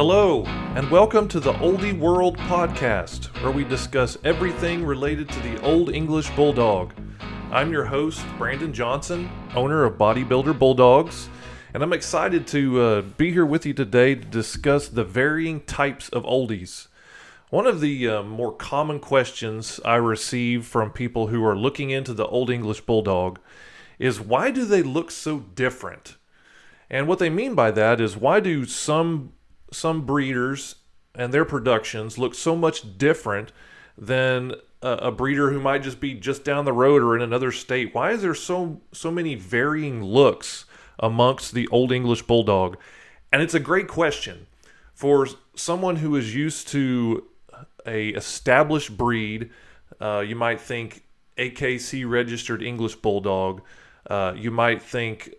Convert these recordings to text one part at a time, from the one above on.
Hello, and welcome to the Oldie World podcast, where we discuss everything related to the Old English Bulldog. I'm your host, Brandon Johnson, owner of Bodybuilder Bulldogges, and I'm excited to be here with you today to discuss the varying types of oldies. One of the more common questions I receive from people who are looking into the Old English Bulldog is, why do they look so different? And what they mean by that is, why do some breeders and their productions look so much different than a breeder who might just be just down the road or in another state? Why is there so many varying looks amongst the Old English Bulldog? And it's a great question. For someone who is used to a established breed, you might think AKC registered English Bulldog, you might think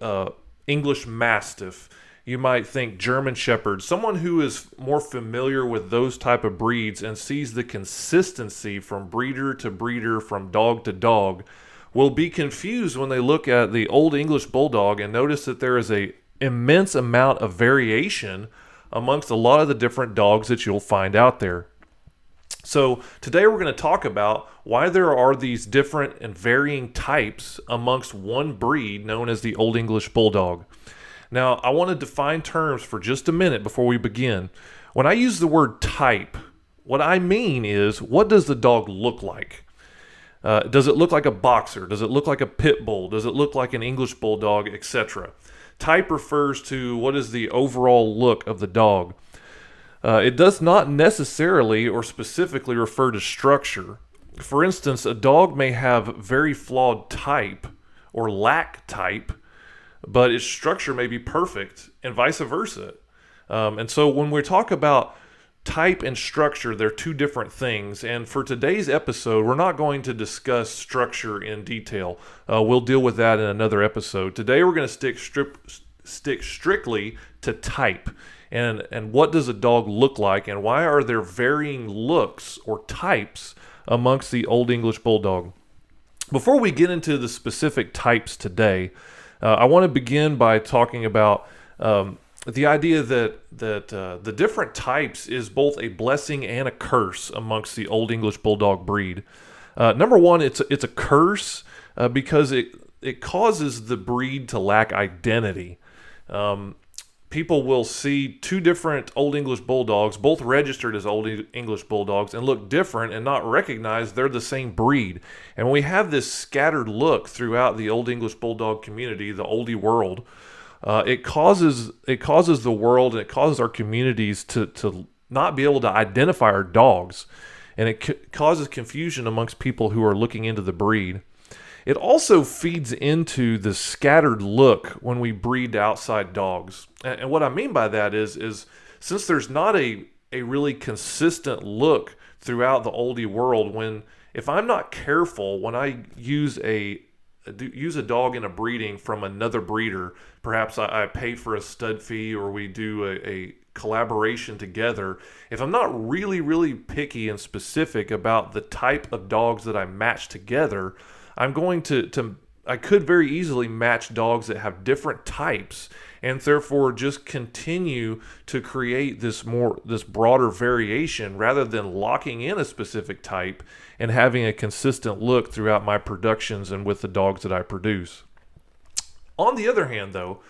English Mastiff, you might think German Shepherd. Someone who is more familiar with those type of breeds and sees the consistency from breeder to breeder, from dog to dog, will be confused when they look at the Old English Bulldog and notice that there is a immense amount of variation amongst a lot of the different dogs that you'll find out there. So today we're going to talk about why there are these different and varying types amongst one breed known as the Old English Bulldog. Now, I want to define terms for just a minute before we begin. When I use the word type, what I mean is, what does the dog look like? Does it look like a boxer? Does it look like a pit bull? Does it look like an English Bulldog, etc.? Type refers to what is the overall look of the dog. It does not necessarily or specifically refer to structure. For instance, a dog may have very flawed type or lack type, but its structure may be perfect, and vice versa. And so when we talk about type and structure, they're two different things. And for today's episode, we're not going to discuss structure in detail. We'll deal with that in another episode. Today, we're going to stick strictly to type. And what does a dog look like, and why are there varying looks or types amongst the Old English Bulldog? Before we get into the specific types today, I want to begin by talking about the idea that the different types is both a blessing and a curse amongst the Old English Bulldog breed. Number one, it's a curse because it causes the breed to lack identity. People will see two different Old English Bulldogs, both registered as Old English Bulldogs, and look different and not recognize they're the same breed. And when we have this scattered look throughout the Old English Bulldog community, the oldie world, it causes the world and it causes our communities to not be able to identify our dogs. And it causes confusion amongst people who are looking into the breed. It also feeds into the scattered look when we breed outside dogs. And what I mean by that is since there's not a really consistent look throughout the oldie world, if I'm not careful, when I use a dog in a breeding from another breeder, perhaps I pay for a stud fee or we do a collaboration together, if I'm not really, really picky and specific about the type of dogs that I match together, I'm going I could very easily match dogs that have different types and therefore just continue to create this broader variation rather than locking in a specific type and having a consistent look throughout my productions and with the dogs that I produce. On the other hand, though,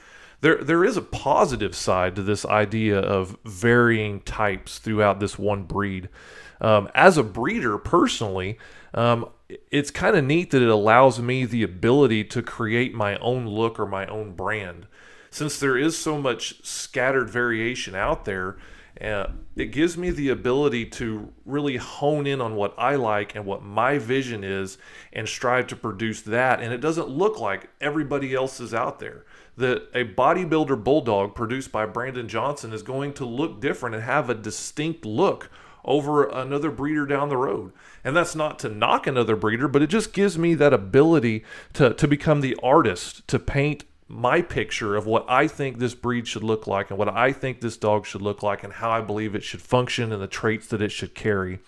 there is a positive side to this idea of varying types throughout this one breed. As a breeder, personally, it's kind of neat that it allows me the ability to create my own look or my own brand. Since there is so much scattered variation out there, it gives me the ability to really hone in on what I like and what my vision is and strive to produce that. And it doesn't look like everybody else is out there. That a bodybuilder bulldog produced by Brandon Johnson is going to look different and have a distinct look over another breeder down the road. And that's not to knock another breeder, but it just gives me that ability to become the artist, to paint my picture of what I think this breed should look like and what I think this dog should look like and how I believe it should function and the traits that it should carry.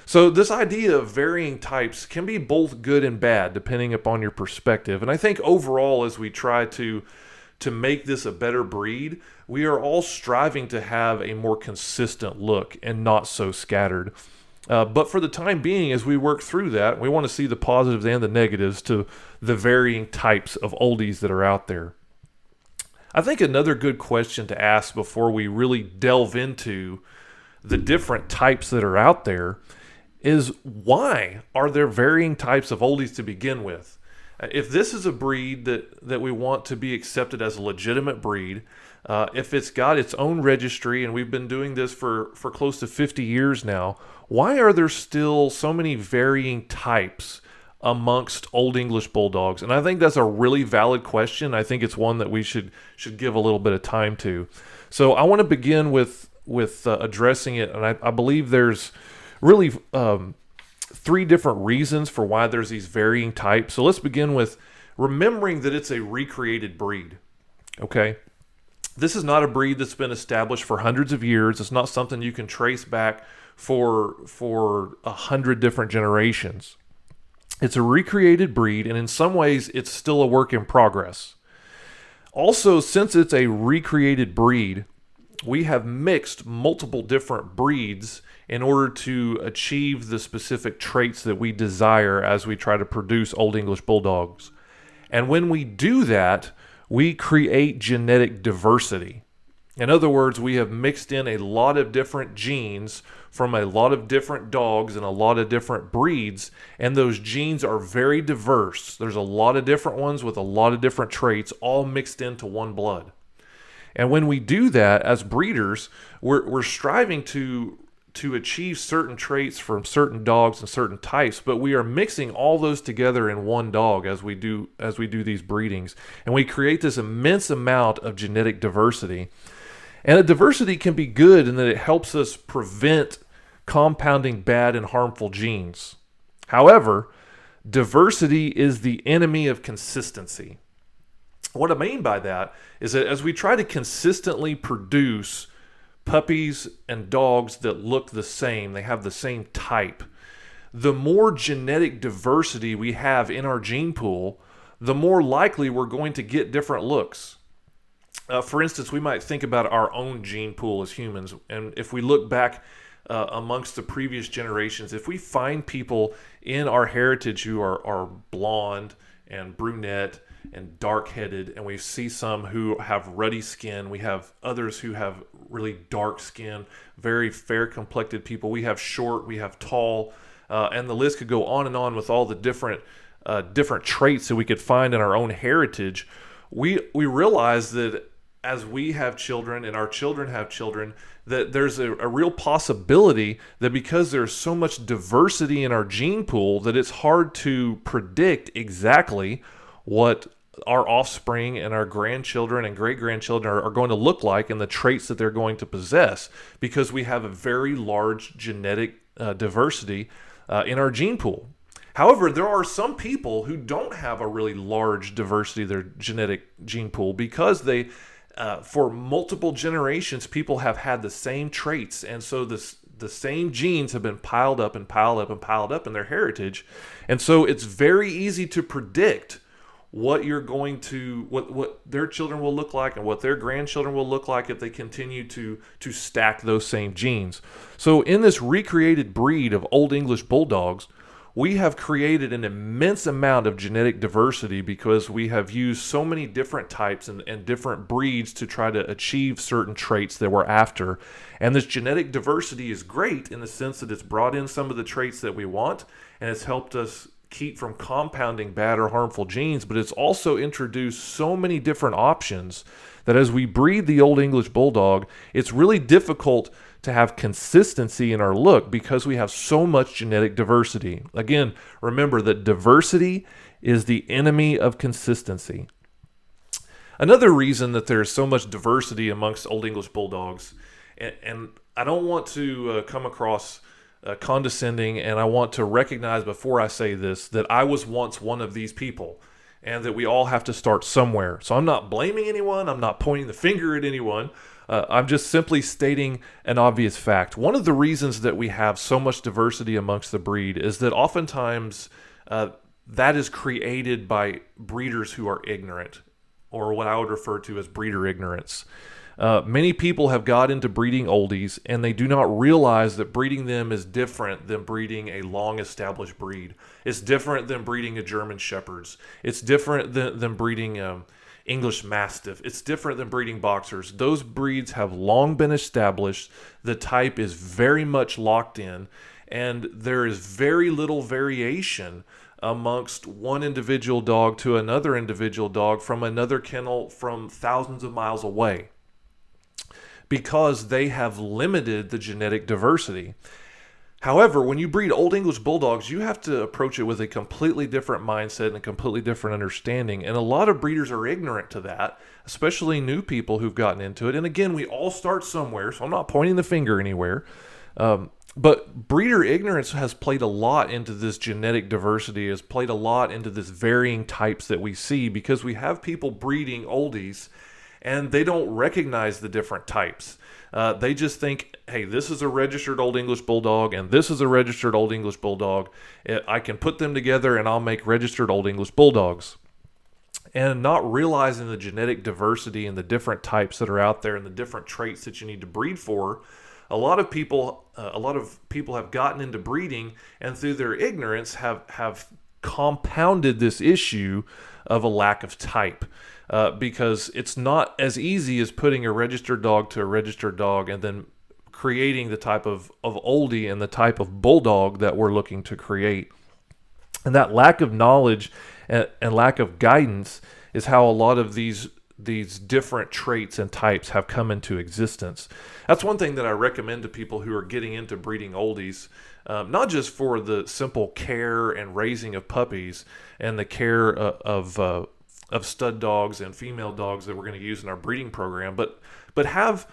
So this idea of varying types can be both good and bad depending upon your perspective. And I think overall, as we try to to make this a better breed, we are all striving to have a more consistent look and not so scattered. But for the time being, as we work through that, we want to see the positives and the negatives to the varying types of oldies that are out there. I think another good question to ask before we really delve into the different types that are out there is, why are there varying types of oldies to begin with? If this is a breed that we want to be accepted as a legitimate breed, if it's got its own registry, and we've been doing this for close to 50 years now, why are there still so many varying types amongst Old English Bulldogs? And I think that's a really valid question. I think it's one that we should give a little bit of time to. So I want to begin with addressing it, and I believe there's really three different reasons for why there's these varying types. So let's begin with remembering that it's a recreated breed. Okay? This is not a breed that's been established for hundreds of years. It's not something you can trace back for 100 different generations. It's a recreated breed, and in some ways, it's still a work in progress. Also, since it's a recreated breed, we have mixed multiple different breeds in order to achieve the specific traits that we desire as we try to produce Old English Bulldogs. And when we do that, we create genetic diversity. In other words, we have mixed in a lot of different genes from a lot of different dogs and a lot of different breeds, and those genes are very diverse. There's a lot of different ones with a lot of different traits all mixed into one blood. And when we do that as breeders, we're striving to achieve certain traits from certain dogs and certain types, but we are mixing all those together in one dog as we do these breedings, and we create this immense amount of genetic diversity. And the diversity can be good in that it helps us prevent compounding bad and harmful genes. However, diversity is the enemy of consistency. What I mean by that is that as we try to consistently produce puppies and dogs that look the same, they have the same type, the more genetic diversity we have in our gene pool, the more likely we're going to get different looks. For instance, we might think about our own gene pool as humans, and if we look back amongst the previous generations, if we find people in our heritage who are blonde and brunette and dark-headed, and we see some who have ruddy skin, we have others who have really dark skin, very fair-complected people, we have short, we have tall, and the list could go on and on with all the different traits that we could find in our own heritage. We realize that as we have children and our children have children, that there's a real possibility that because there's so much diversity in our gene pool that it's hard to predict exactly what our offspring and our grandchildren and great-grandchildren are going to look like and the traits that they're going to possess, because we have a very large genetic diversity in our gene pool. However, there are some people who don't have a really large diversity of their genetic gene pool because they, for multiple generations, people have had the same traits, and so the same genes have been piled up and piled up and piled up in their heritage, and so it's very easy to predict what their children will look like and what their grandchildren will look like if they continue to stack those same genes. So in this recreated breed of Old English Bulldogs, we have created an immense amount of genetic diversity because we have used so many different types and different breeds to try to achieve certain traits that we're after. And this genetic diversity is great in the sense that it's brought in some of the traits that we want, and it's helped us keep from compounding bad or harmful genes, but it's also introduced so many different options that as we breed the Old English Bulldog, it's really difficult to have consistency in our look because we have so much genetic diversity. Again, remember that diversity is the enemy of consistency. Another reason that there's so much diversity amongst Old English Bulldogs, and I don't want to come across condescending, and I want to recognize before I say this that I was once one of these people, and that we all have to start somewhere. So I'm not blaming anyone, I'm not pointing the finger at anyone, I'm just simply stating an obvious fact. One of the reasons that we have so much diversity amongst the breed is that oftentimes that is created by breeders who are ignorant. or what I would refer to as breeder ignorance. Many people have got into breeding oldies, and they do not realize that breeding them is different than breeding a long-established breed. It's different than breeding a German Shepherds. It's different than breeding English Mastiff. It's different than breeding boxers. Those breeds have long been established. The type is very much locked in, and there is very little variation amongst one individual dog to another individual dog from another kennel from thousands of miles away, because they have limited the genetic diversity. However, when you breed Old English Bulldogs, you have to approach it with a completely different mindset and a completely different understanding. And a lot of breeders are ignorant to that, especially new people who've gotten into it. And again, we all start somewhere, so I'm not pointing the finger anywhere. But breeder ignorance has played a lot into this genetic diversity, has played a lot into this varying types that we see, because we have people breeding oldies and they don't recognize the different types. They just think, hey, this is a registered Old English Bulldog and this is a registered Old English Bulldog. I can put them together and I'll make registered Old English Bulldogs. And not realizing the genetic diversity and the different types that are out there and the different traits that you need to breed for. A lot of people have gotten into breeding, and through their ignorance have compounded this issue of a lack of type. Because it's not as easy as putting a registered dog to a registered dog and then creating the type of oldie and the type of bulldog that we're looking to create. And that lack of knowledge and lack of guidance is how a lot of these different traits and types have come into existence. That's one thing that I recommend to people who are getting into breeding oldies, not just for the simple care and raising of puppies and the care of stud dogs and female dogs that we're going to use in our breeding program, but have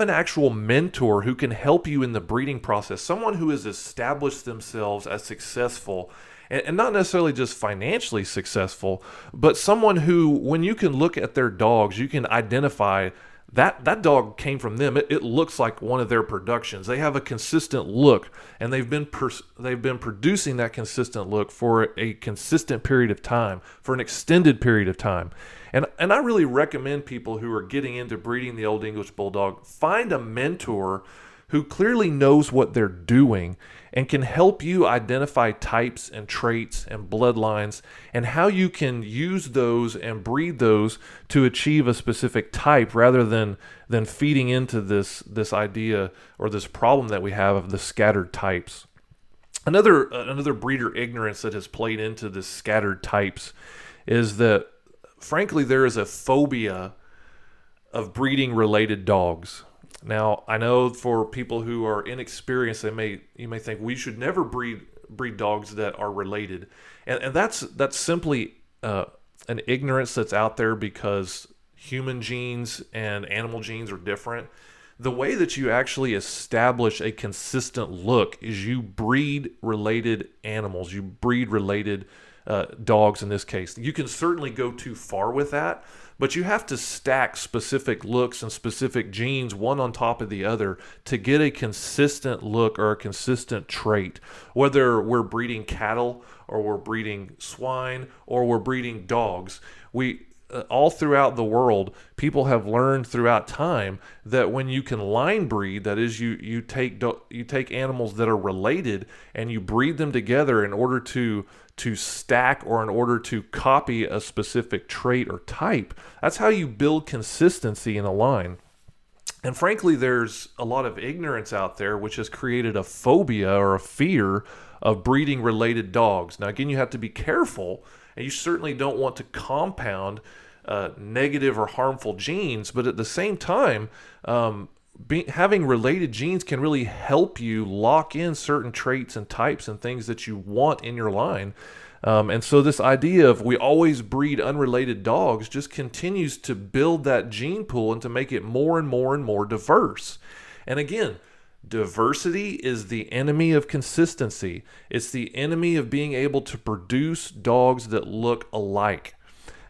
an actual mentor who can help you in the breeding process, someone who has established themselves as successful, and not necessarily just financially successful, but someone who, when you can look at their dogs, you can identify that dog came from them. It looks like one of their productions. They have a consistent look, and they've been producing that consistent look for a consistent period of time, for an extended period of time. And I really recommend people who are getting into breeding the Old English Bulldog, find a mentor who clearly knows what they're doing and can help you identify types and traits and bloodlines and how you can use those and breed those to achieve a specific type, rather than feeding into this idea or this problem that we have of the scattered types. Another breeder ignorance that has played into this scattered types is that, frankly, there is a phobia of breeding related dogs. Now, I know for people who are inexperienced, you may think we should never breed dogs that are related, and that's simply an ignorance that's out there, because human genes and animal genes are different. The way that you actually establish a consistent look is you breed related animals, you breed related dogs in this case. You can certainly go too far with that, but you have to stack specific looks and specific genes one on top of the other to get a consistent look or a consistent trait. Whether we're breeding cattle or we're breeding swine or we're breeding dogs, all throughout the world, people have learned throughout time that when you can line breed, that is, you take animals that are related and you breed them together in order to stack or in order to copy a specific trait or type. That's how you build consistency in a line. And frankly, there's a lot of ignorance out there which has created a phobia or a fear of breeding related dogs. Now, again, you have to be careful, and you certainly don't want to compound negative or harmful genes, but at the same time, having related genes can really help you lock in certain traits and types and things that you want in your line. And so this idea of we always breed unrelated dogs just continues to build that gene pool and to make it more and more and more diverse. And again, diversity is the enemy of consistency. It's the enemy of being able to produce dogs that look alike.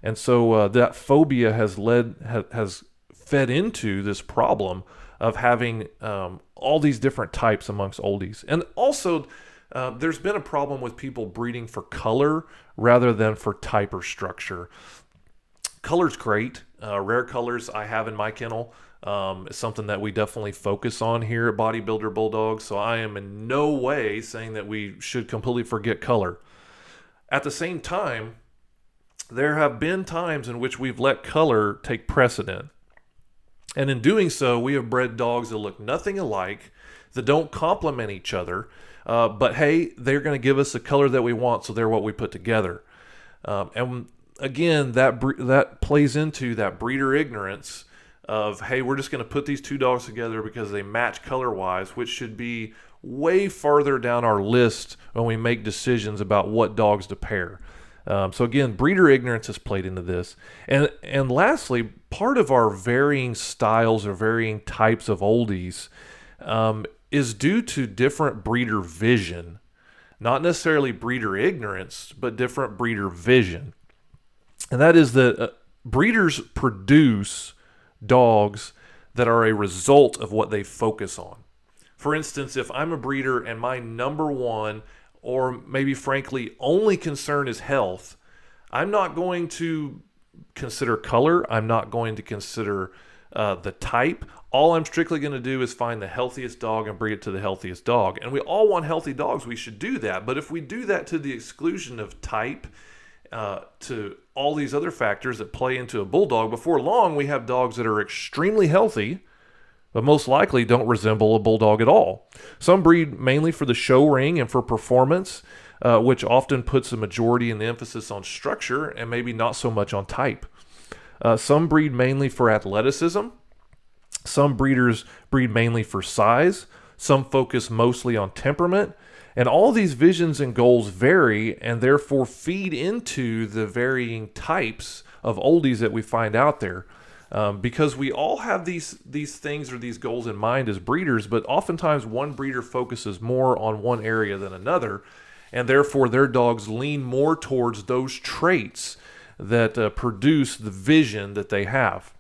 And so that phobia has fed into this problem of having all these different types amongst oldies. And also, there's been a problem with people breeding for color rather than for type or structure. Color's great. Rare colors I have in my kennel. Is something that we definitely focus on here at Bodybuilder Bulldogs. So I am in no way saying that we should completely forget color. At the same time, there have been times in which we've let color take precedent. And in doing so, we have bred dogs that look nothing alike, that don't complement each other. But hey, they're going to give us the color that we want, so they're what we put together. And again, that plays into that breeder ignorance of, hey, we're just going to put these two dogs together because they match color-wise, which should be way farther down our list when we make decisions about what dogs to pair. So again, breeder ignorance has played into this. And lastly, part of our varying styles or varying types of oldies is due to different breeder vision. Not necessarily breeder ignorance, but different breeder vision. And that is that breeders produce dogs that are a result of what they focus on. For instance, if I'm a breeder and my number one, or maybe frankly only concern is health, I'm not going to consider color. I'm not going to consider the type. All I'm strictly going to do is find the healthiest dog and breed it to the healthiest dog. And we all want healthy dogs. We should do that. But if we do that to the exclusion of type, to all these other factors that play into a bulldog, before long we have dogs that are extremely healthy, but most likely don't resemble a bulldog at all. Some breed mainly for the show ring and for performance, which often puts the majority and the emphasis on structure and maybe not so much on type. Some breed mainly for athleticism. Some breeders breed mainly for size. Some focus mostly on temperament. And all these visions and goals vary and therefore feed into the varying types of oldies that we find out there. Because we all have these things or these goals in mind as breeders, but oftentimes one breeder focuses more on one area than another, and therefore their dogs lean more towards those traits that produce the vision that they have.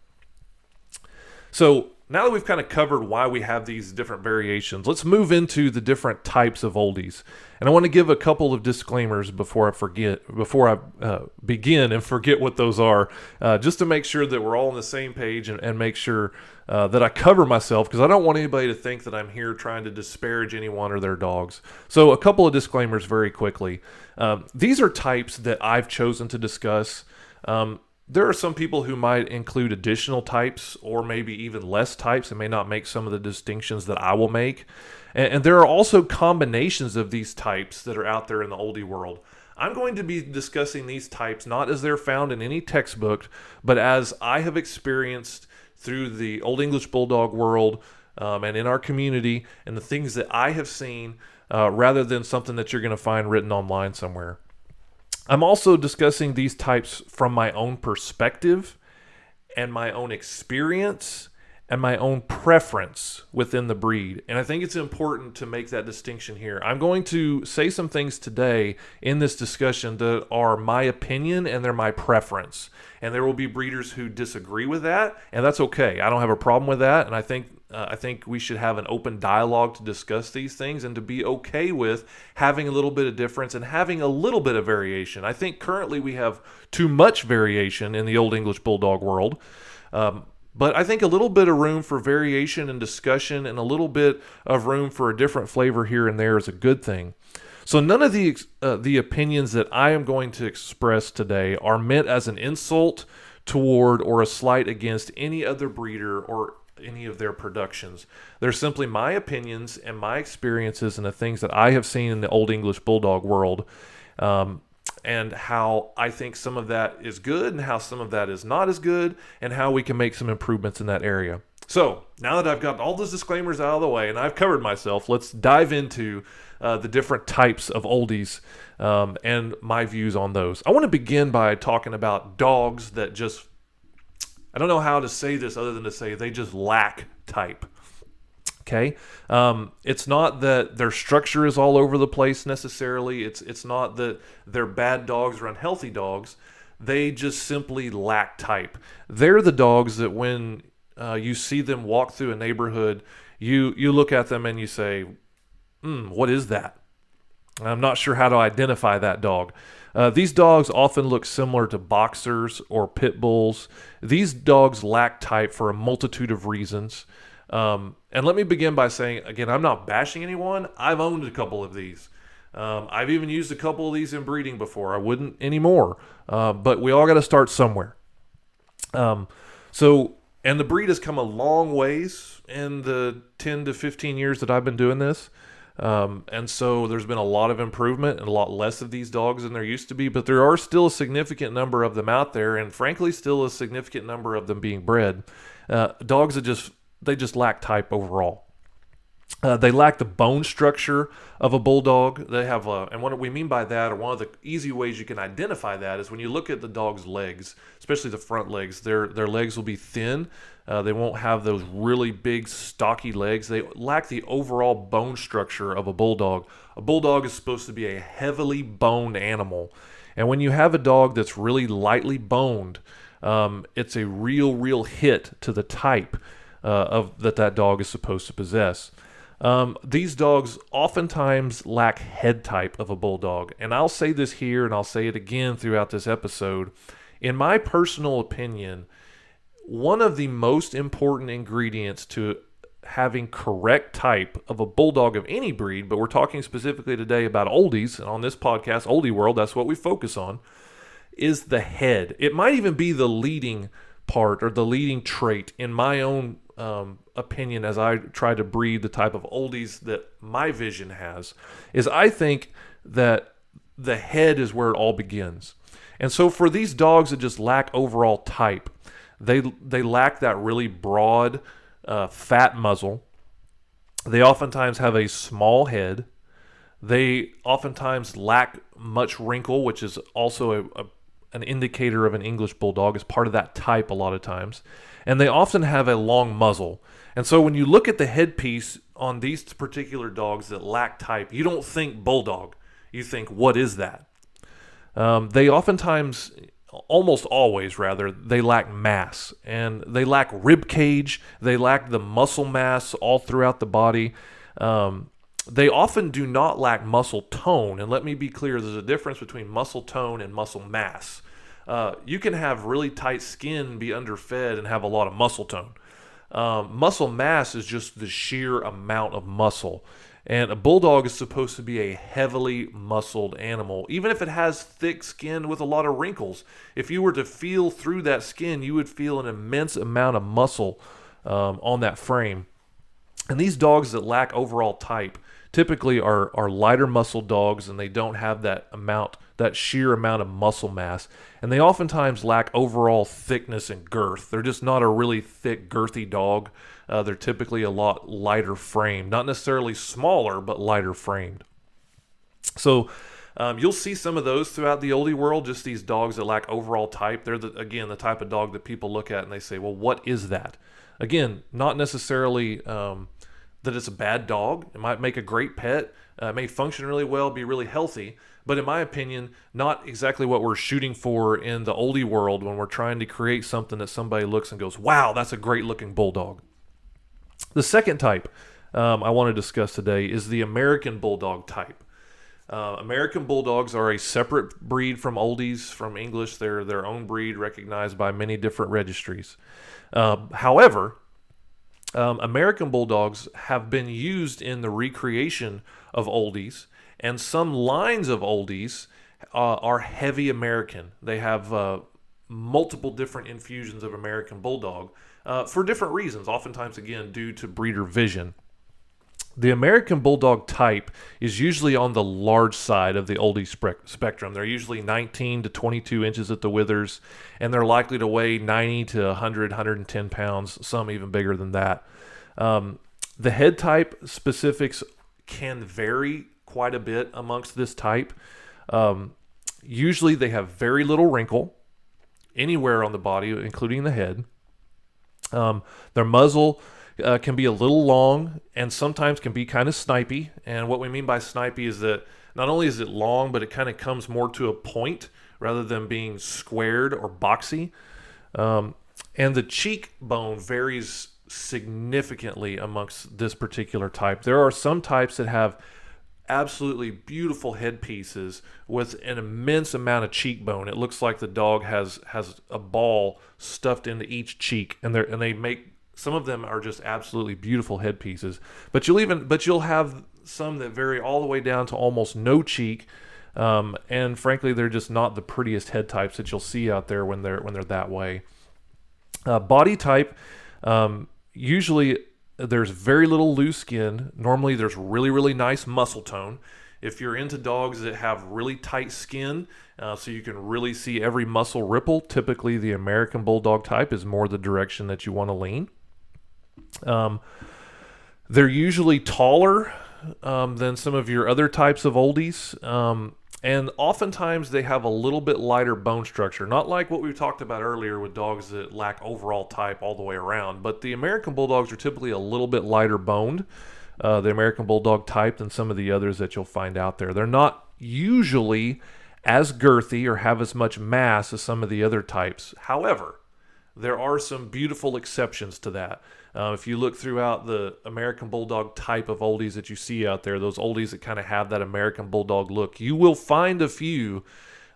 So now that we've kind of covered why we have these different variations, let's move into the different types of oldies. And I want to give a couple of disclaimers before I begin and forget what those are, just to make sure that we're all on the same page and make sure that I cover myself, because I don't want anybody to think that I'm here trying to disparage anyone or their dogs. So a couple of disclaimers very quickly. These are types that I've chosen to discuss. There are some people who might include additional types or maybe even less types and may not make some of the distinctions that I will make. And there are also combinations of these types that are out there in the oldie world. I'm going to be discussing these types not as they're found in any textbook, but as I have experienced through the Old English Bulldog world and in our community and the things that I have seen, rather than something that you're going to find written online somewhere. I'm also discussing these types from my own perspective and my own experience and my own preference within the breed. And I think it's important to make that distinction here. I'm going to say some things today in this discussion that are my opinion and they're my preference. And there will be breeders who disagree with that, and that's okay. I don't have a problem with that, and I think we should have an open dialogue to discuss these things and to be okay with having a little bit of difference and having a little bit of variation. I think currently we have too much variation in the Old English Bulldog world. But I think a little bit of room for variation and discussion and a little bit of room for a different flavor here and there is a good thing. So none of the opinions that I am going to express today are meant as an insult toward or a slight against any other breeder or any of their productions. They're simply my opinions and my experiences and the things that I have seen in the Old English Bulldog world. And how I think some of that is good and how some of that is not as good and how we can make some improvements in that area. So now that I've got all those disclaimers out of the way and I've covered myself, let's dive into the different types of oldies and my views on those. I want to begin by talking about dogs that just, I don't know how to say this other than to say they just lack type. Okay, it's not that their structure is all over the place necessarily. It's not that they're bad dogs or unhealthy dogs. They just simply lack type. They're the dogs that when you see them walk through a neighborhood, you look at them and you say, what is that? I'm not sure how to identify that dog. These dogs often look similar to boxers or pit bulls. These dogs lack type for a multitude of reasons. And let me begin by saying, again, I'm not bashing anyone. I've owned a couple of these. I've even used a couple of these in breeding before. I wouldn't anymore. But we all got to start somewhere. And the breed has come a long ways in the 10 to 15 years that I've been doing this. And so there's been a lot of improvement and a lot less of these dogs than there used to be, but there are still a significant number of them out there, and frankly, still a significant number of them being bred. Dogs that they just lack type overall. They lack the bone structure of a bulldog. They have, and what we mean by that, or one of the easy ways you can identify that, is when you look at the dog's legs, especially the front legs. Their legs will be thin. They won't have those really big, stocky legs. They lack the overall bone structure of a bulldog. A bulldog is supposed to be a heavily boned animal, and when you have a dog that's really lightly boned, it's a real hit to the type of that dog is supposed to possess. These dogs oftentimes lack head type of a bulldog. And I'll say this here and I'll say it again throughout this episode. In my personal opinion, one of the most important ingredients to having correct type of a bulldog of any breed, but we're talking specifically today about oldies, and on this podcast, Oldie World, that's what we focus on, is the head. It might even be the leading part or the leading trait in my own opinion as I try to breed the type of oldies that my vision has, is I think that the head is where it all begins. And so for these dogs that just lack overall type, they lack that really broad, fat muzzle. They oftentimes have a small head. They oftentimes lack much wrinkle, which is also an indicator of an English Bulldog, is part of that type a lot of times. And they often have a long muzzle. And so when you look at the headpiece on these particular dogs that lack type, you don't think Bulldog. You think, what is that? They oftentimes, almost always rather, they lack mass. And they lack rib cage. They lack the muscle mass all throughout the body. They often do not lack muscle tone. And let me be clear, there's a difference between muscle tone and muscle mass. You can have really tight skin, be underfed, and have a lot of muscle tone. Muscle mass is just the sheer amount of muscle. And a bulldog is supposed to be a heavily muscled animal, even if it has thick skin with a lot of wrinkles. If you were to feel through that skin, you would feel an immense amount of muscle on that frame. And these dogs that lack overall type typically are lighter muscle dogs, and they don't have that sheer amount of muscle mass. And they oftentimes lack overall thickness and girth. They're just not a really thick, girthy dog. They're typically a lot lighter framed. Not necessarily smaller, but lighter framed. So you'll see some of those throughout the oldie world, just these dogs that lack overall type. They're, again, the type of dog that people look at and they say, well, what is that? Again, not necessarily that it's a bad dog. It might make a great pet. It may function really well, be really healthy. But in my opinion, not exactly what we're shooting for in the oldie world when we're trying to create something that somebody looks and goes, wow, that's a great looking bulldog. The second type I want to discuss today is the American Bulldog type. American Bulldogs are a separate breed from oldies, from English. They're their own breed, recognized by many different registries. However, American Bulldogs have been used in the recreation of oldies, and some lines of oldies are heavy American. They have multiple different infusions of American Bulldog for different reasons, oftentimes, again, due to breeder vision. The American Bulldog type is usually on the large side of the oldie spectrum. They're usually 19 to 22 inches at the withers, and they're likely to weigh 90 to 100, 110 pounds, some even bigger than that. The head type specifics can vary quite a bit amongst this type. Usually they have very little wrinkle anywhere on the body, including the head. Their muzzle can be a little long and sometimes can be kind of snipey. And what we mean by snipey is that not only is it long, but it kind of comes more to a point rather than being squared or boxy. And the cheekbone varies significantly amongst this particular type. There are some types that have absolutely beautiful headpieces with an immense amount of cheekbone. It looks like the dog has a ball stuffed into each cheek, and they make, some of them are just absolutely beautiful headpieces. But you'll have some that vary all the way down to almost no cheek, and frankly, they're just not the prettiest head types that you'll see out there when they're that way. Body type, usually there's very little loose skin. Normally there's really, really nice muscle tone. If you're into dogs that have really tight skin, so you can really see every muscle ripple, typically the American Bulldog type is more the direction that you want to lean. They're usually taller than some of your other types of oldies. And oftentimes they have a little bit lighter bone structure, not like what we talked about earlier with dogs that lack overall type all the way around, but the American Bulldogs are typically a little bit lighter boned, the American Bulldog type, than some of the others that you'll find out there. They're not usually as girthy or have as much mass as some of the other types. However, there are some beautiful exceptions to that. If you look throughout the American Bulldog type of oldies that you see out there, those oldies that kind of have that American Bulldog look, you will find a few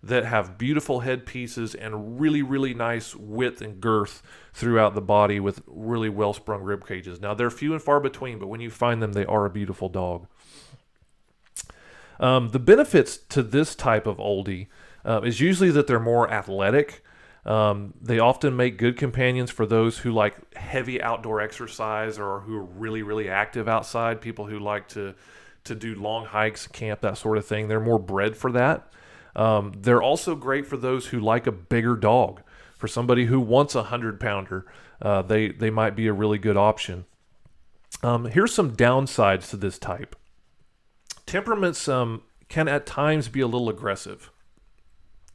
that have beautiful headpieces and really, really nice width and girth throughout the body with really well-sprung rib cages. Now, they're few and far between, but when you find them, they are a beautiful dog. The benefits to this type of oldie is usually that they're more athletic. They often make good companions for those who like heavy outdoor exercise or who are really, really active outside, people who like to do long hikes, camp, that sort of thing. They're more bred for that. They're also great for those who like a bigger dog. For somebody who wants a 100-pounder, they might be a really good option. Here's some downsides to this type. Temperaments can at times be a little aggressive.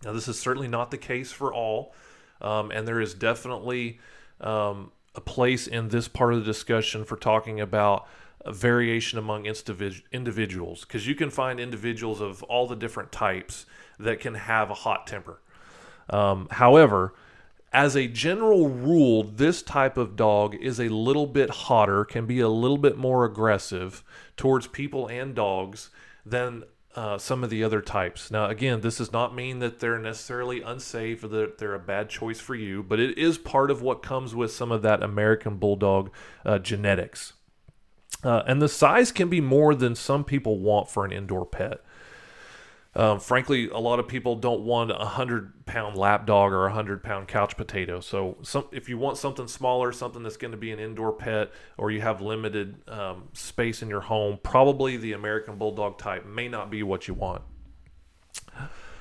Now, this is certainly not the case for all, and there is definitely a place in this part of the discussion for talking about a variation among individuals, because you can find individuals of all the different types that can have a hot temper. However, as a general rule, this type of dog is a little bit hotter, can be a little bit more aggressive towards people and dogs than some of the other types. Now, again, this does not mean that they're necessarily unsafe or that they're a bad choice for you, but it is part of what comes with some of that American Bulldog genetics. And the size can be more than some people want for an indoor pet. Frankly, a lot of people don't want a 100-pound lap dog or a 100-pound couch potato. So if you want something smaller, something that's going to be an indoor pet, or you have limited space in your home, probably the American Bulldog type may not be what you want.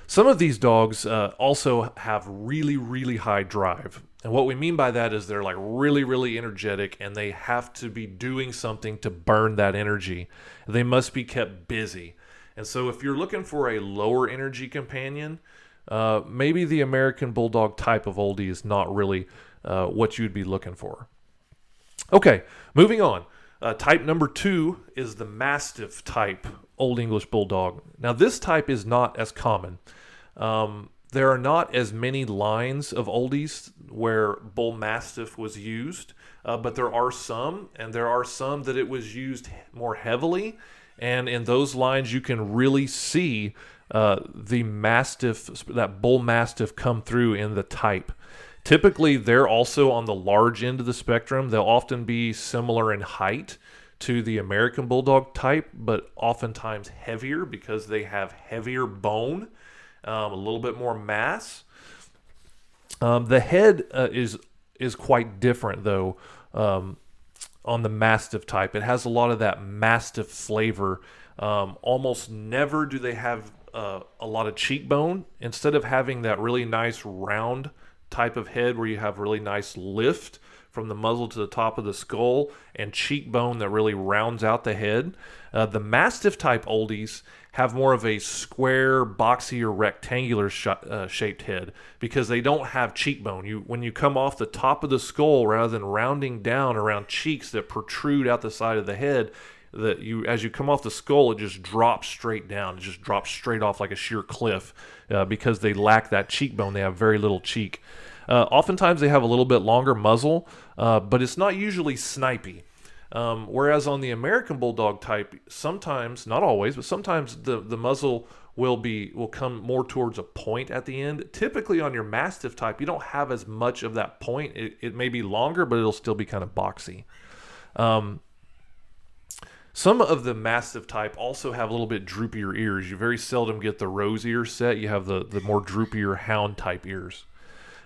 Some of these dogs also have really, really high drive. And what we mean by that is they're like really, really energetic, and they have to be doing something to burn that energy. They must be kept busy. And so if you're looking for a lower energy companion, maybe the American Bulldog type of oldie is not really what you'd be looking for. Okay, moving on. Type number 2 is the Mastiff type Old English Bulldog. Now, this type is not as common. There are not as many lines of oldies where Bull Mastiff was used, but there are some, and there are some that it was used more heavily. And in those lines, you can really see the Mastiff, that Bull Mastiff, come through in the type. Typically, they're also on the large end of the spectrum. They'll often be similar in height to the American Bulldog type, but oftentimes heavier because they have heavier bone, a little bit more mass. The head is quite different, though. On the Mastiff type, it has a lot of that Mastiff flavor. Almost never do they have a lot of cheekbone. Instead of having that really nice round type of head where you have really nice lift from the muzzle to the top of the skull and cheekbone that really rounds out the head, the Mastiff type oldies have more of a square, boxy, or rectangular shaped head because they don't have cheekbone. When you come off the top of the skull, rather than rounding down around cheeks that protrude out the side of the head, as you come off the skull, it just drops straight down. It just drops straight off like a sheer cliff because they lack that cheekbone. They have very little cheek. Oftentimes they have a little bit longer muzzle, but it's not usually snipey. Whereas on the American Bulldog type, sometimes, not always, but sometimes the muzzle will come more towards a point at the end. Typically on your Mastiff type, you don't have as much of that point. It may be longer, but it'll still be kind of boxy. Some of the Mastiff type also have a little bit droopier ears. You very seldom get the rose ear set. You have the more droopier hound type ears.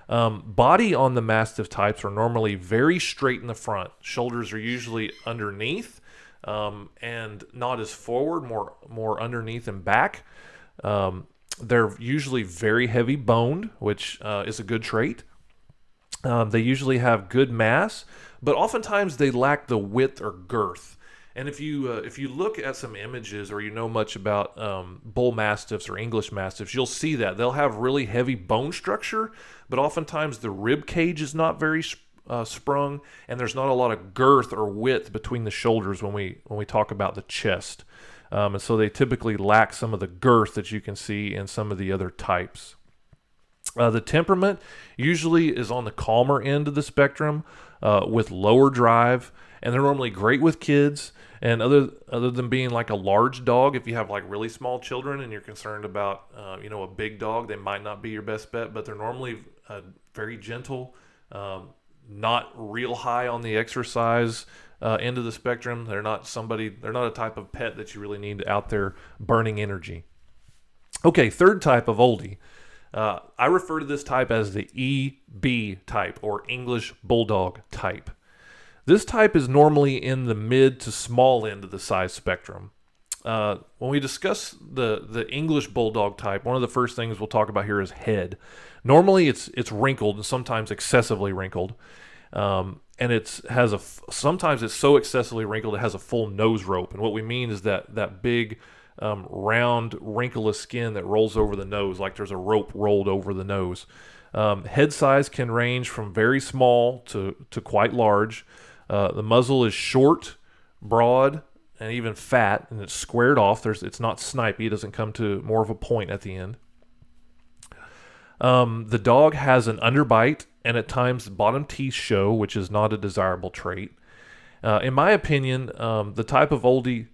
Body on the Mastiff types are normally very straight in the front. Shoulders are usually underneath and not as forward, more underneath and back. They're usually very heavy boned, which is a good trait. They usually have good mass, but oftentimes they lack the width or girth. And if you look at some images or you know much about bull mastiffs or English mastiffs, you'll see that they'll have really heavy bone structure, but oftentimes the rib cage is not very sprung, and there's not a lot of girth or width between the shoulders when we talk about the chest. And so they typically lack some of the girth that you can see in some of the other types. The temperament usually is on the calmer end of the spectrum with lower drive, and they're normally great with kids. And other than being like a large dog, if you have like really small children and you're concerned about a big dog, they might not be your best bet. But they're normally very gentle, not real high on the exercise end of the spectrum. They're not a type of pet that you really need out there burning energy. Okay, third type of oldie. I refer to this type as the EB type, or English Bulldog type. This type is normally in the mid to small end of the size spectrum. When we discuss the English Bulldog type, one of the first things we'll talk about here is head. Normally it's wrinkled and sometimes excessively wrinkled. And sometimes it's so excessively wrinkled it has a full nose rope. And what we mean is that big round wrinkleless skin that rolls over the nose, like there's a rope rolled over the nose. Head size can range from very small to quite large. The muzzle is short, broad, and even fat, and it's squared off. It's not snipey. It doesn't come to more of a point at the end. The dog has an underbite, and at times bottom teeth show, which is not a desirable trait. In my opinion, the type of oldie...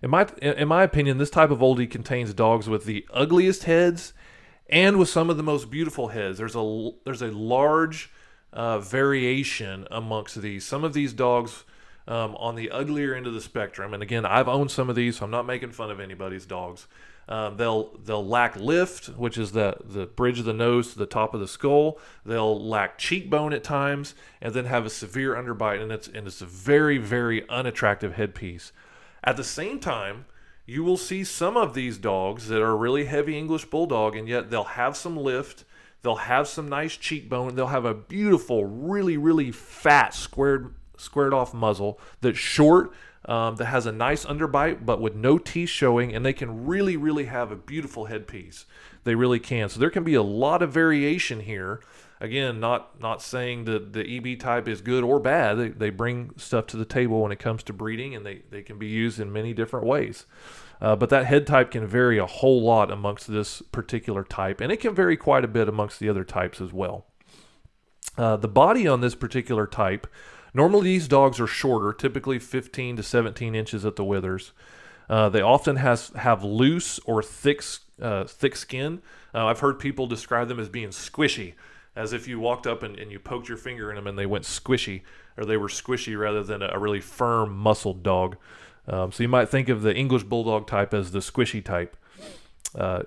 In my opinion, this type of oldie contains dogs with the ugliest heads and with some of the most beautiful heads. There's a large variation amongst these. Some of these dogs on the uglier end of the spectrum, and again, I've owned some of these, so I'm not making fun of anybody's dogs. They'll lack lift, which is the bridge of the nose to the top of the skull. They'll lack cheekbone at times, and then have a severe underbite, and it's a very, very unattractive headpiece. At the same time, you will see some of these dogs that are really heavy English Bulldog, and yet they'll have some lift, they'll have some nice cheekbone, they'll have a beautiful, really, really fat, squared off muzzle that's short, that has a nice underbite, but with no teeth showing, and they can really, really have a beautiful headpiece. They really can. So there can be a lot of variation here. Again, not saying that the EB type is good or bad. They bring stuff to the table when it comes to breeding, and they can be used in many different ways. But that head type can vary a whole lot amongst this particular type, and it can vary quite a bit amongst the other types as well. The body on this particular type, normally these dogs are shorter, typically 15 to 17 inches at the withers. They often have loose or thick skin. I've heard people describe them as being squishy, as if you walked up and you poked your finger in them and they went squishy, or they were squishy rather than a really firm, muscled dog. So you might think of the English Bulldog type as the squishy type.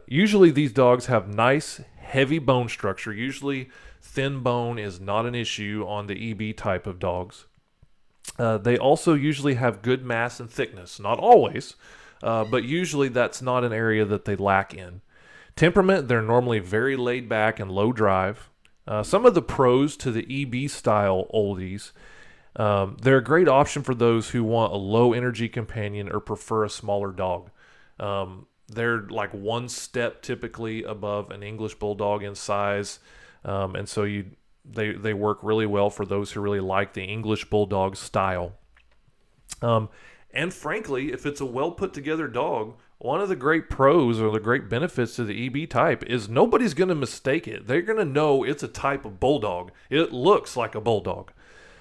Usually these dogs have nice, heavy bone structure. Usually thin bone is not an issue on the EB type of dogs. They also usually have good mass and thickness. Not always, but usually that's not an area that they lack in. Temperament, they're normally very laid back and low drive. Some of the pros to the EB style oldies, they're a great option for those who want a low energy companion or prefer a smaller dog. They're like one step typically above an English Bulldog in size, and so they work really well for those who really like the English Bulldog style. And frankly, if it's a well put together dog, one of the great pros or the great benefits to the EB type is nobody's going to mistake it. They're going to know it's a type of Bulldog. It looks like a Bulldog.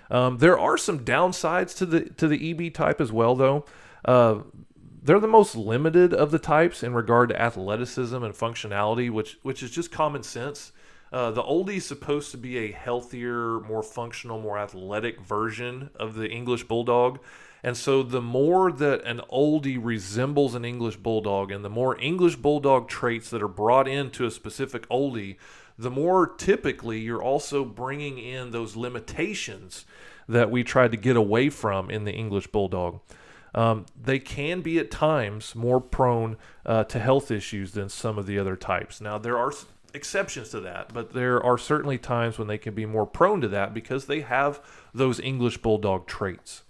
There are some downsides to the EB type as well, though. They're the most limited of the types in regard to athleticism and functionality, which is just common sense. The oldie is supposed to be a healthier, more functional, more athletic version of the English Bulldog. And so the more that an oldie resembles an English Bulldog and the more English Bulldog traits that are brought into a specific oldie, the more typically you're also bringing in those limitations that we tried to get away from in the English Bulldog. They can be at times more prone to health issues than some of the other types. Now, there are exceptions to that, but there are certainly times when they can be more prone to that because they have those English Bulldog traits.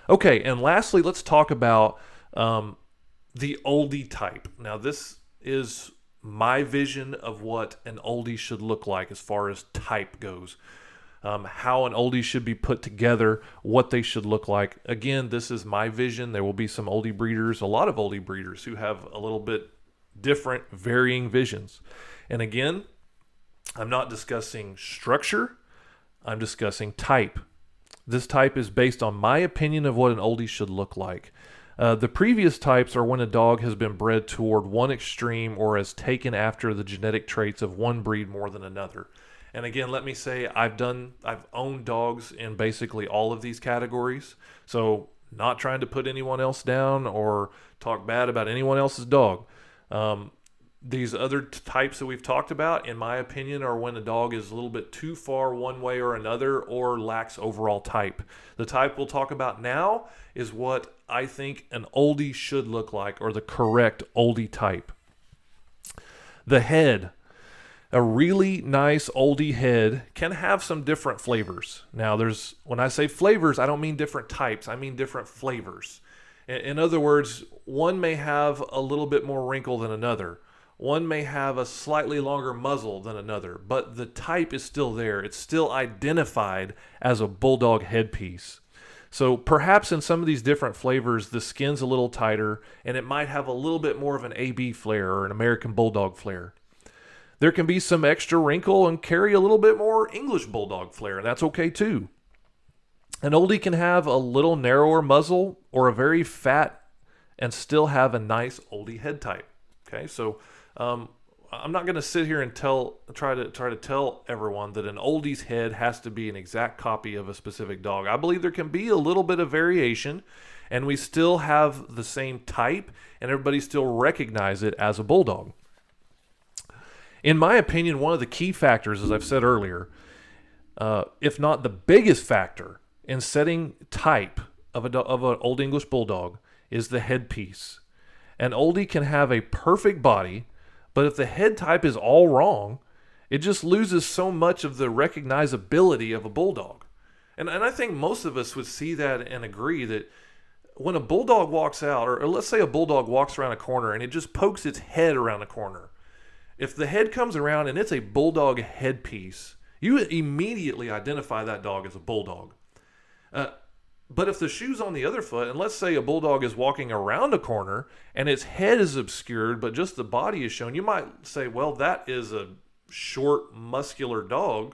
Okay, and lastly, let's talk about the oldie type. Now, this is my vision of what an oldie should look like as far as type goes. How an oldie should be put together, what they should look like. Again, this is my vision. There will be some oldie breeders, a lot of oldie breeders who have a little bit different, varying visions. And again, I'm not discussing structure. I'm discussing type. This type is based on my opinion of what an oldie should look like. The previous types are when a dog has been bred toward one extreme or has taken after the genetic traits of one breed more than another. And again, let me say I've owned dogs in basically all of these categories. So not trying to put anyone else down or talk bad about anyone else's dog. These other types that we've talked about, in my opinion, are when a dog is a little bit too far one way or another or lacks overall type. The type we'll talk about now is what I think an oldie should look like, or the correct oldie type. The head. A really nice oldie head can have some different flavors. Now, when I say flavors, I don't mean different types. I mean different flavors. In other words, one may have a little bit more wrinkle than another. One may have a slightly longer muzzle than another, but the type is still there. It's still identified as a Bulldog headpiece. So perhaps in some of these different flavors, the skin's a little tighter, and it might have a little bit more of an AB flare or an American Bulldog flare. There can be some extra wrinkle and carry a little bit more English Bulldog flare, and that's okay too. An oldie can have a little narrower muzzle or a very fat and still have a nice oldie head type. Okay, so I'm not going to sit here and try to tell everyone that an oldie's head has to be an exact copy of a specific dog. I believe there can be a little bit of variation, and we still have the same type, and everybody still recognize it as a Bulldog. In my opinion, one of the key factors, as I've said earlier, if not the biggest factor in setting type of an Old English Bulldog, is the headpiece. An oldie can have a perfect body, but if the head type is all wrong, it just loses so much of the recognizability of a Bulldog. And I think most of us would see that and agree that when a Bulldog walks out, or let's say a Bulldog walks around a corner and it just pokes its head around a corner, if the head comes around and it's a Bulldog headpiece, you immediately identify that dog as a Bulldog. But if the shoe's on the other foot, and let's say a Bulldog is walking around a corner and its head is obscured, but just the body is shown, you might say, well, that is a short, muscular dog,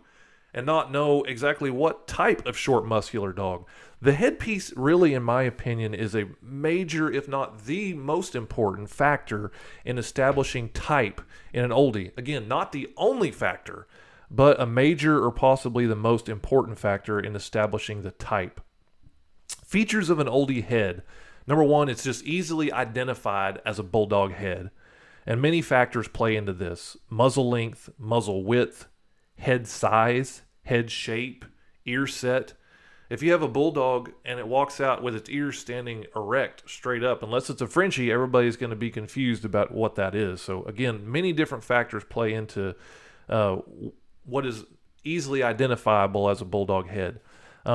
and not know exactly what type of short, muscular dog. The headpiece really, in my opinion, is a major, if not the most important factor in establishing type in an oldie. Again, not the only factor, but a major or possibly the most important factor in establishing the type. Features of an oldie head. Number one, it's just easily identified as a Bulldog head. And many factors play into this. Muzzle length, muzzle width, head size, head shape, ear set. If you have a Bulldog and it walks out with its ears standing erect, straight up, unless it's a Frenchie, everybody's going to be confused about what that is. So again, many different factors play into what is easily identifiable as a Bulldog head.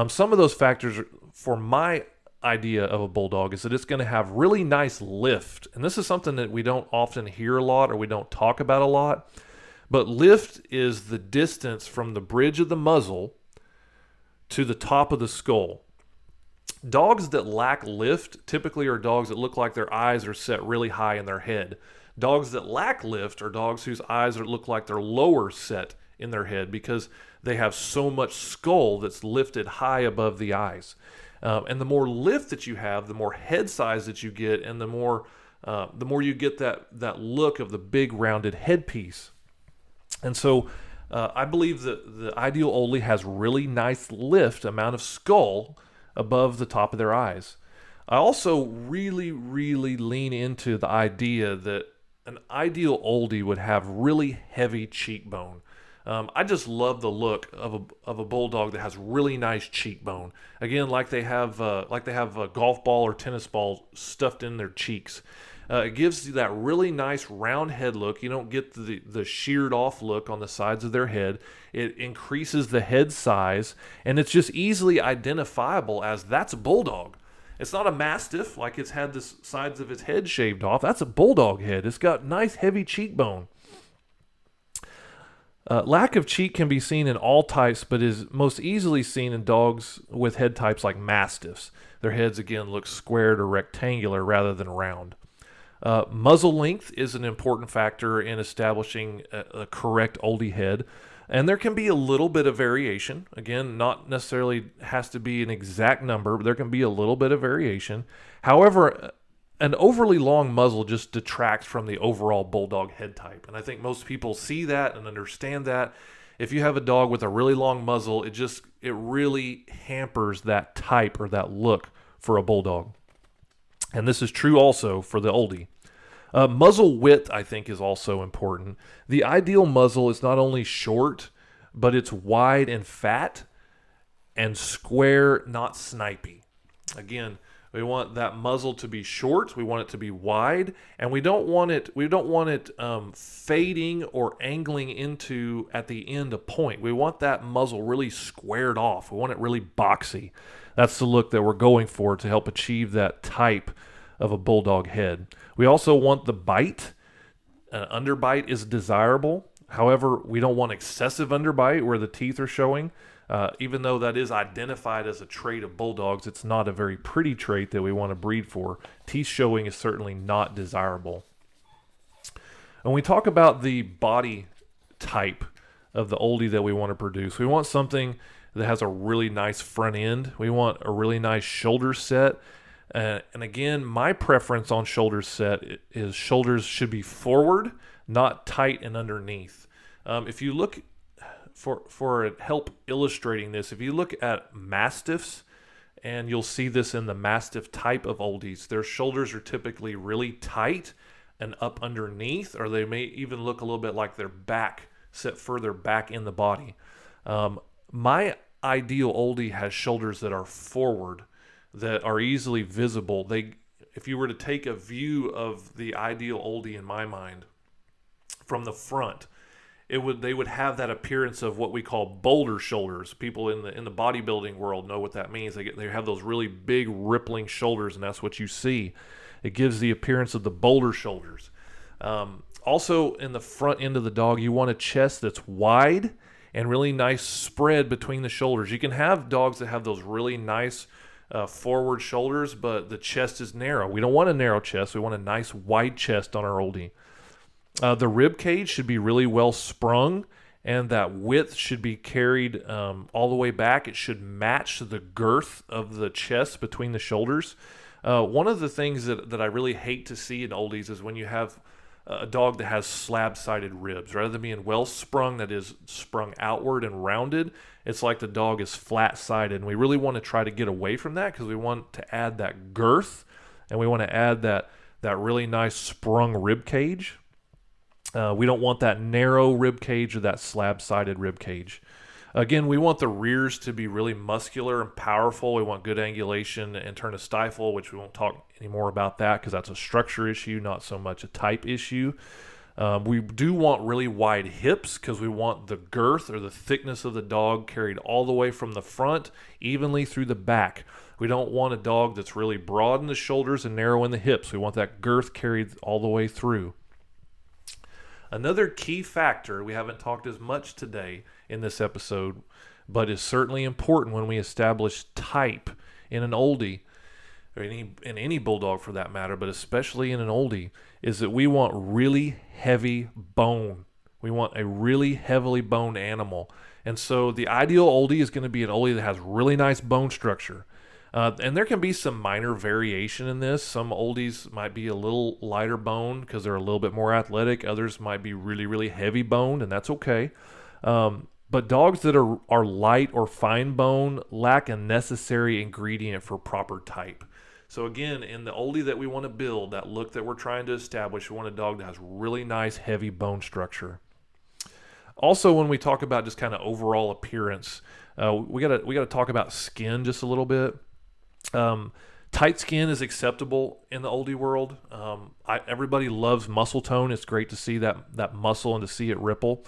Some of those factors, for my idea of a Bulldog, is that it's going to have really nice lift. And this is something that we don't often hear a lot or we don't talk about a lot. But lift is the distance from the bridge of the muzzle to the top of the skull. Dogs that lack lift typically are dogs that look like their eyes are set really high in their head. Dogs that lack lift are dogs whose eyes look like they're lower set in their head because they have so much skull that's lifted high above the eyes. And the more lift that you have, the more head size that you get, and the more you get that look of the big rounded headpiece. And so I believe that the ideal oldie has really nice lift amount of skull above the top of their eyes. I also really, really lean into the idea that an ideal oldie would have really heavy cheekbone. I just love the look of a bulldog that has really nice cheekbone. Again, like they have a golf ball or tennis ball stuffed in their cheeks. It gives you that really nice round head look. You don't get the sheared off look on the sides of their head. It increases the head size, and it's just easily identifiable as that's a bulldog. It's not a Mastiff, like it's had the sides of its head shaved off. That's a bulldog head. It's got nice heavy cheekbone. Lack of cheek can be seen in all types, but is most easily seen in dogs with head types like Mastiffs. Their heads, again, look squared or rectangular rather than round. Muzzle length is an important factor in establishing a correct oldie head, and there can be a little bit of variation. Again, not necessarily has to be an exact number, but there can be a little bit of variation. However, an overly long muzzle just detracts from the overall bulldog head type, and I think most people see that and understand that. If you have a dog with a really long muzzle, it really hampers that type or that look for a bulldog. And this is true also for the oldie. Muzzle width, I think, is also important. The ideal muzzle is not only short, but it's wide and fat and square, not snipey. Again, we want that muzzle to be short. We want it to be wide, and we don't want it fading or angling into at the end a point. We want that muzzle really squared off. We want it really boxy. That's the look that we're going for to help achieve that type of a bulldog head. We also want the bite. An underbite is desirable. However, we don't want excessive underbite where the teeth are showing. Even though that is identified as a trait of bulldogs, it's not a very pretty trait that we want to breed for. Teeth showing is certainly not desirable. When we talk about the body type of the oldie that we want to produce, we want something that has a really nice front end. We want a really nice shoulder set. And again, my preference on shoulder set is shoulders should be forward, not tight and underneath. If you look for help illustrating this, if you look at Mastiffs, and you'll see this in the Mastiff type of oldies, their shoulders are typically really tight and up underneath, or they may even look a little bit like their back set further back in the body. My ideal oldie has shoulders that are forward, that are easily visible. If you were to take a view of the ideal oldie in my mind from the front, they would have that appearance of what we call boulder shoulders. People in the bodybuilding world know what that means. They have those really big rippling shoulders, and that's what you see. It gives the appearance of the boulder shoulders. Also, in the front end of the dog, you want a chest that's wide and really nice spread between the shoulders. You can have dogs that have those really nice forward shoulders, but the chest is narrow. We don't want a narrow chest. We want a nice wide chest on our oldie. The rib cage should be really well sprung, and that width should be carried all the way back. It should match the girth of the chest between the shoulders. One of the things that I really hate to see in oldies is when you have a dog that has slab-sided ribs. Rather than being well sprung, that is sprung outward and rounded, it's like the dog is flat-sided. And we really want to try to get away from that because we want to add that girth, and we want to add that really nice sprung rib cage. We don't want that narrow rib cage or that slab-sided rib cage. Again, we want the rears to be really muscular and powerful. We want good angulation and turn to stifle, which we won't talk any more about that because that's a structure issue, not so much a type issue. We do want really wide hips because we want the girth or the thickness of the dog carried all the way from the front, evenly through the back. We don't want a dog that's really broad in the shoulders and narrow in the hips. We want that girth carried all the way through. Another key factor, we haven't talked as much today in this episode, but is certainly important when we establish type in an oldie, or in any bulldog for that matter, but especially in an oldie, is that we want really heavy bone We want a really heavily boned animal. And so the ideal oldie is going to be an oldie that has really nice bone structure. And there can be some minor variation in this. Some oldies might be a little lighter boned because they're a little bit more athletic. Others might be really, really heavy boned, and that's okay. But dogs that are light or fine bone lack a necessary ingredient for proper type. So again, in the oldie that we want to build, that look that we're trying to establish, we want a dog that has really nice, heavy bone structure. Also, when we talk about just kind of overall appearance, we gotta talk about skin just a little bit. Tight skin is acceptable in the oldie world. Everybody loves muscle tone. It's great to see that muscle and to see it ripple,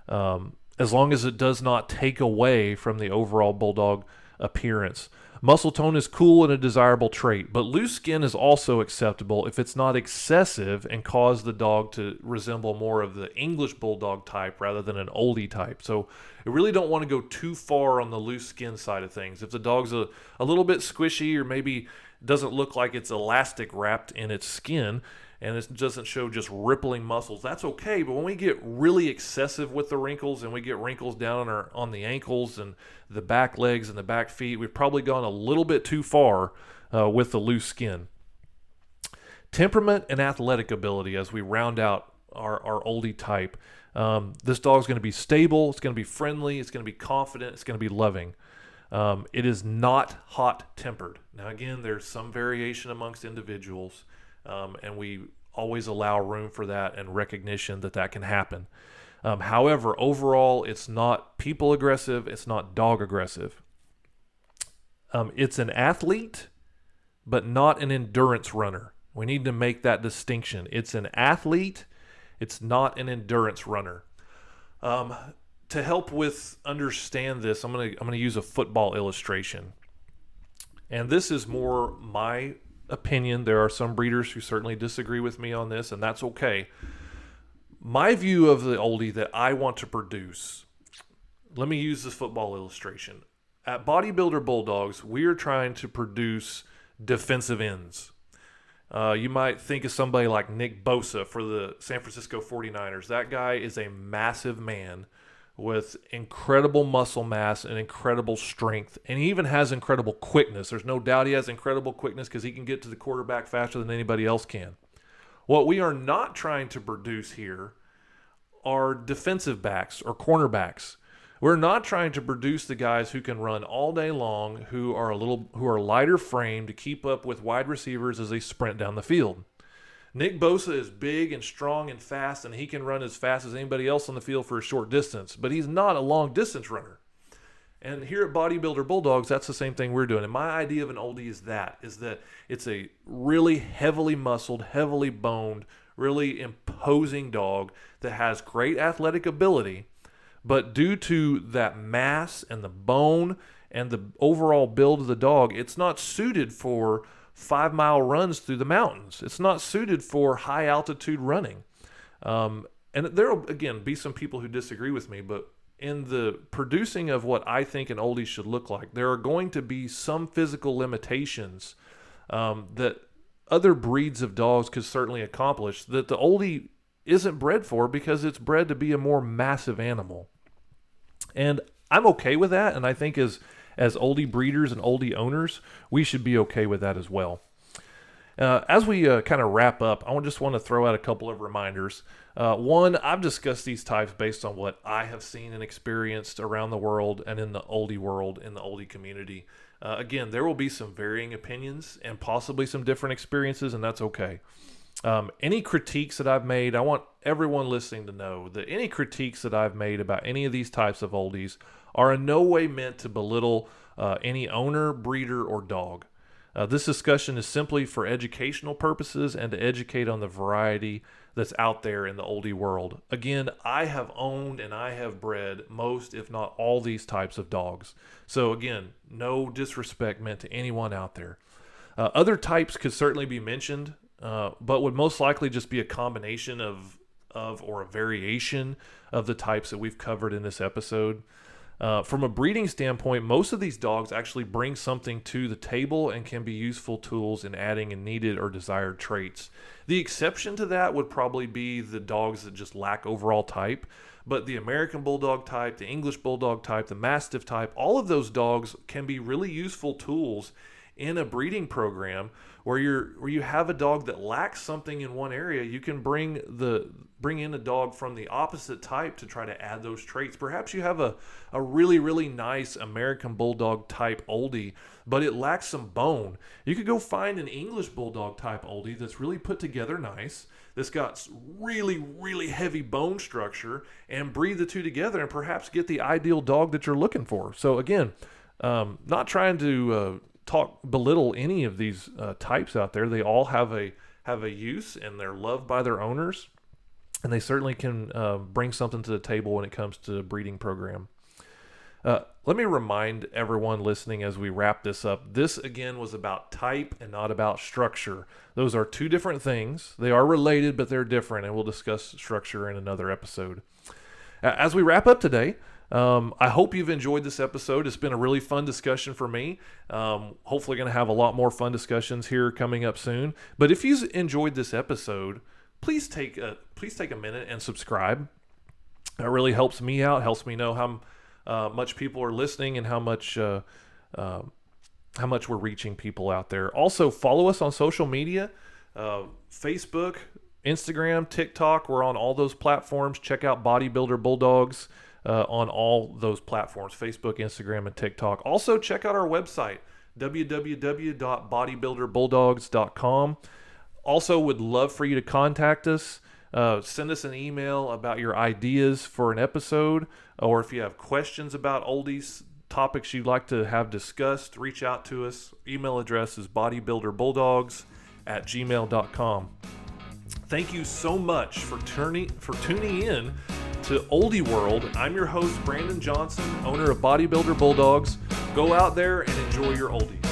as long as it does not take away from the overall bulldog appearance. Muscle tone is cool and a desirable trait, but loose skin is also acceptable if it's not excessive and cause the dog to resemble more of the English Bulldog type rather than an oldie type. So you really don't want to go too far on the loose skin side of things. If the dog's a little bit squishy or maybe doesn't look like it's elastic wrapped in its skin, and it doesn't show just rippling muscles, that's okay. But when we get really excessive with the wrinkles and we get wrinkles down on the ankles and the back legs and the back feet, we've probably gone a little bit too far with the loose skin. Temperament and athletic ability as we round out our oldie type. This dog's going to be stable, it's going to be friendly, it's going to be confident, it's going to be loving. It is not hot-tempered. Now again, there's some variation amongst individuals. And we always allow room for that and recognition that can happen. However, overall, it's not people aggressive. It's not dog aggressive. It's an athlete, but not an endurance runner. We need to make that distinction. It's an athlete. It's not an endurance runner. To help with understand this, I'm gonna use a football illustration. And this is more my opinion. There are some breeders who certainly disagree with me on this, and that's okay. My view of the oldie that I want to produce, let me use this football illustration. At Bodybuilder Bulldogges, we are trying to produce defensive ends. You might think of somebody like Nick Bosa for the San Francisco 49ers. That guy is a massive man with incredible muscle mass and incredible strength, and he even has incredible quickness. There's no doubt he has incredible quickness because he can get to the quarterback faster than anybody else can. What we are not trying to produce here are defensive backs or cornerbacks. We're not trying to produce the guys who can run all day long, who are lighter framed to keep up with wide receivers as they sprint down the field. Nick Bosa is big and strong and fast, and he can run as fast as anybody else on the field for a short distance, but he's not a long-distance runner. And here at Bodybuilder Bulldogges, that's the same thing we're doing. And my idea of an oldie is that it's a really heavily muscled, heavily boned, really imposing dog that has great athletic ability, but due to that mass and the bone and the overall build of the dog, it's not suited for 5-mile runs through the mountains. It's not suited for high altitude running. And there will, again, be some people who disagree with me, but in the producing of what I think an oldie should look like, there are going to be some physical limitations that other breeds of dogs could certainly accomplish that the oldie isn't bred for, because it's bred to be a more massive animal. And I'm okay with that, and I think as oldie breeders and oldie owners, we should be okay with that as well. As we kind of wrap up, I just want to throw out a couple of reminders. One, I've discussed these types based on what I have seen and experienced around the world and in the oldie world, in the oldie community. Again, there will be some varying opinions and possibly some different experiences, and that's okay. Any critiques that I've made, I want everyone listening to know that any critiques that I've made about any of these types of oldies are in no way meant to belittle any owner, breeder, or dog. This discussion is simply for educational purposes and to educate on the variety that's out there in the oldie world. Again, I have owned and I have bred most, if not all, these types of dogs. So again, no disrespect meant to anyone out there. Other types could certainly be mentioned, but would most likely just be a combination of or a variation of the types that we've covered in this episode. From a breeding standpoint, most of these dogs actually bring something to the table and can be useful tools in adding in needed or desired traits. The exception to that would probably be the dogs that just lack overall type. But the American Bulldog type, the English Bulldog type, the Mastiff type, all of those dogs can be really useful tools in a breeding program where you have a dog that lacks something in one area. You can bring in a dog from the opposite type to try to add those traits. Perhaps you have a really, really nice American Bulldog type oldie, but it lacks some bone. You could go find an English Bulldog type oldie that's really put together nice, that's got really, really heavy bone structure, and breed the two together and perhaps get the ideal dog that you're looking for. So again, not trying to belittle any of these types out there. They all have a use, and they're loved by their owners, and they certainly can bring something to the table when it comes to the breeding program. Let me remind everyone listening as we wrap this up, this again was about type and not about structure. Those are two different things. They are related, but they're different, and we'll discuss structure in another episode. As we wrap up today, I hope you've enjoyed this episode. It's been a really fun discussion for me. Hopefully going to have a lot more fun discussions here coming up soon. But if you enjoyed this episode, please take a minute and subscribe. That really helps me out, helps me know how much people are listening and how much we're reaching people out there. Also, follow us on social media, Facebook, Instagram, TikTok. We're on all those platforms. Check out Bodybuilder Bulldogges on all those platforms, Facebook, Instagram, and TikTok. Also, check out our website, www.bodybuilderbulldogges.com. Also, would love for you to contact us. Send us an email about your ideas for an episode, or if you have questions about oldies, topics you'd like to have discussed, reach out to us. Email address is bodybuilderbulldogges@gmail.com. Thank you so much for tuning in to Oldie World. I'm your host, Brandon Johnson, owner of Bodybuilder Bulldogges. Go out there and enjoy your oldies.